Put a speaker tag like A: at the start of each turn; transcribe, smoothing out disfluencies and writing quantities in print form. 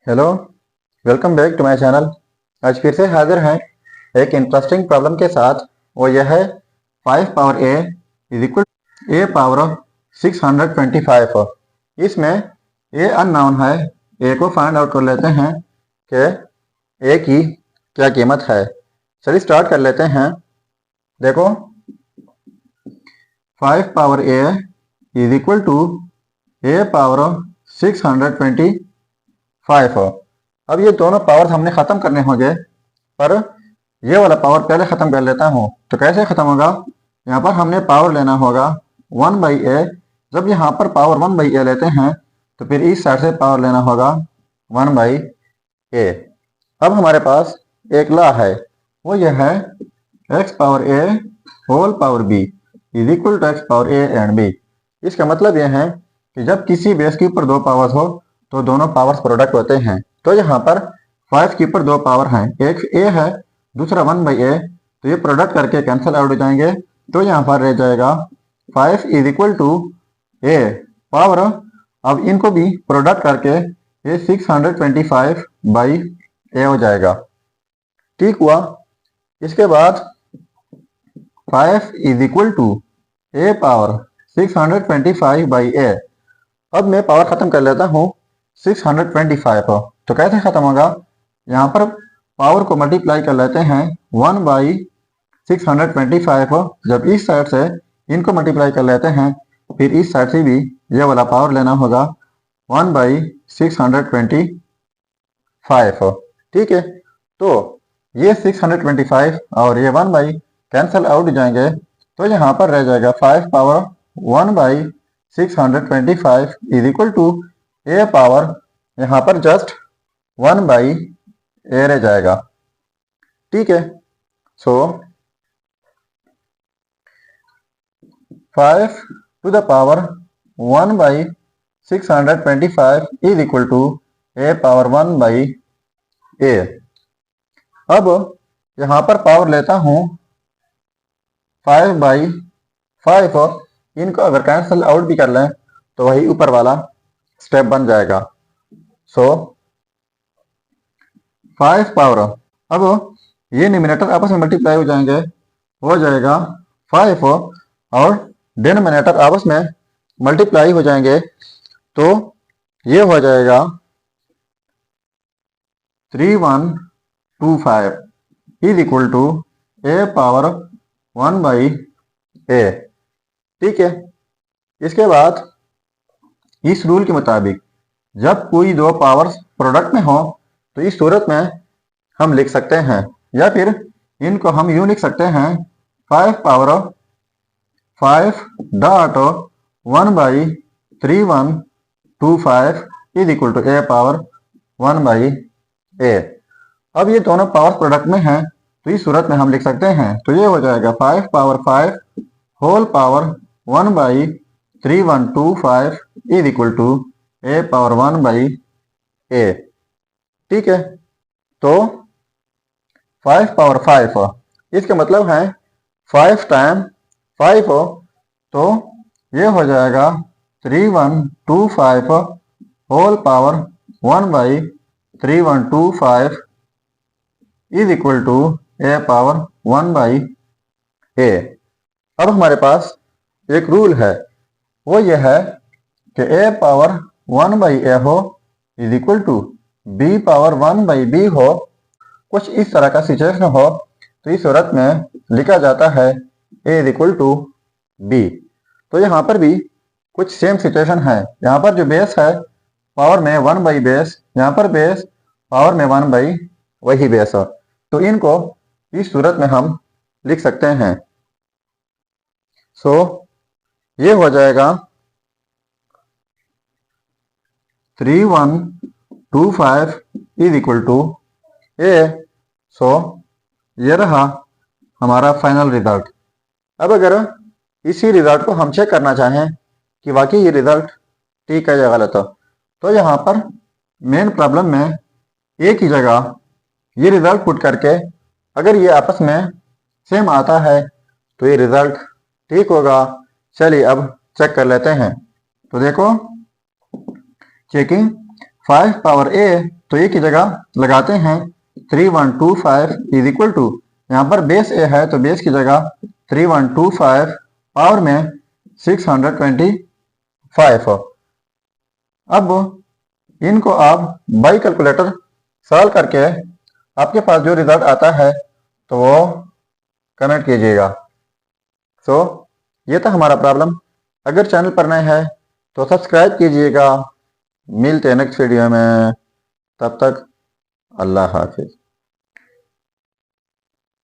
A: Hello, welcome back to my channel. आज फिर से हाजिर हैं एक इंटरेस्टिंग प्रॉब्लम के साथ। वो यह है 5 power a is equal a power 625। इसमें a अननोन है। a को फाइंड आउट कर लेते हैं कि a की क्या कीमत है। चलिए स्टार्ट कर लेते हैं। देखो, 5 power a is equal to a power 625। अब ये दोनों पावर्स हमने ख़त्म करने होंगे, पर ये वाला पावर पहले ख़त्म कर लेता हूँ। तो कैसे ख़त्म होगा? यहाँ पर हमने पावर लेना होगा 1/a। जब यहाँ पर पावर 1/a लेते हैं तो फिर इस साइड से पावर लेना होगा 1/a। अब हमारे पास एक लॉ है, वो यह है x power a whole power b is equal to x power a and b। इसका मतलब यह है कि जब किसी बेस के ऊपर दो पावर्स हो तो दोनों पावर्स प्रोडक्ट होते हैं। तो यहाँ पर 5 के ऊपर दो पावर हैं, एक a है, दूसरा 1/a। तो ये प्रोडक्ट करके कैंसिल आउट हो जाएंगे। तो यहाँ पर रह जाएगा 5 is equal to a power. अब इनको भी प्रोडक्ट करके ये 625/a हो जाएगा। ठीक हुआ। इसके बाद 5 is equal to a power 625/a। अब मैं पावर खत्म कर लेता हूँ 625। तो कैसे खत्म होगा? यहाँ पर पावर को मल्टीप्लाई कर लेते हैं 1/625। जब इस साइड से इनको मल्टीप्लाई कर लेते हैं, फिर इस साइड से भी ये वाला पावर लेना होगा 1/625। ठीक है। तो ये 625 और ये 1 कैंसल आउट जाएंगे। तो यहाँ पर रह जाएगा 5 power 1/625 is equal to a power, यहाँ पर जस्ट 1/a रह जाएगा। ठीक है। So 5 to the power 1/625 is equal to a power 1/a। अब यहाँ पर पावर लेता हूँ 5/5। इनको अगर कैंसिल आउट भी कर लें तो वही ऊपर वाला स्टेप बन जाएगा। सो 5 पावर, अब ये न्यूमरेटर आपस में मल्टीप्लाई हो जाएंगे, हो जाएगा 5 और डिनोमिनेटर आपस में मल्टीप्लाई हो जाएंगे। तो ये हो जाएगा 3125 is equal to a power 1/a। ठीक है। इसके बाद इस रूल के मुताबिक जब कोई दो पावर्स प्रोडक्ट में हो तो इस सूरत में हम लिख सकते हैं, या फिर इनको हम यूं लिख सकते हैं 5 power 5 dot 1/3125 is equal to a power 1/a। अब ये दोनों पावर प्रोडक्ट में हैं तो इस सूरत में हम लिख सकते हैं। तो ये हो जाएगा 5 power 5 whole power 1/3125 is equal to a power 1/a। ठीक है। तो 5 पावर 5, इसका मतलब है 5 टाइम 5। तो ये हो जाएगा 3125 whole power 1/3125 is equal to a power 1/a। अब हमारे पास एक रूल है, वो यह है कि a पावर 1/a हो is equal to b power 1/b हो। कुछ इस तरह का सिचुएशन हो तो इस सूरत में लिखा जाता है a is equal to b। तो यहाँ पर भी कुछ सेम सिचुएशन है। यहाँ पर जो बेस है पावर में 1/बेस, यहाँ पर बेस पावर में 1/ वही बेस हो। तो इनको इस सूरत में हम लिख सकते हैं। सो ये हो जाएगा 3125 इज इक्वल टू a। सो ये रहा हमारा फाइनल रिजल्ट। अब अगर इसी रिजल्ट को हम चेक करना चाहें कि वाकई ये रिजल्ट ठीक है या गलत हो, तो यहाँ पर मेन प्रॉब्लम में एक ही जगह ये रिजल्ट पुट करके अगर ये आपस में सेम आता है तो ये रिजल्ट ठीक होगा। चलिए अब चेक कर लेते हैं। तो देखो, चेकिंग 5 पावर a, तो a की जगह लगाते हैं 3125 इज इक्वल टू, यहाँ पर बेस a है तो बेस की जगह 3125 पावर में 625। अब इनको आप बाई कैलकुलेटर सॉल्व करके आपके पास जो रिजल्ट आता है तो वो कमेंट कीजिएगा। सो ये था हमारा प्रॉब्लम। अगर चैनल पर नए हैं तो सब्सक्राइब कीजिएगा। मिलते हैं नेक्स्ट वीडियो में, तब तक अल्लाह हाफिज।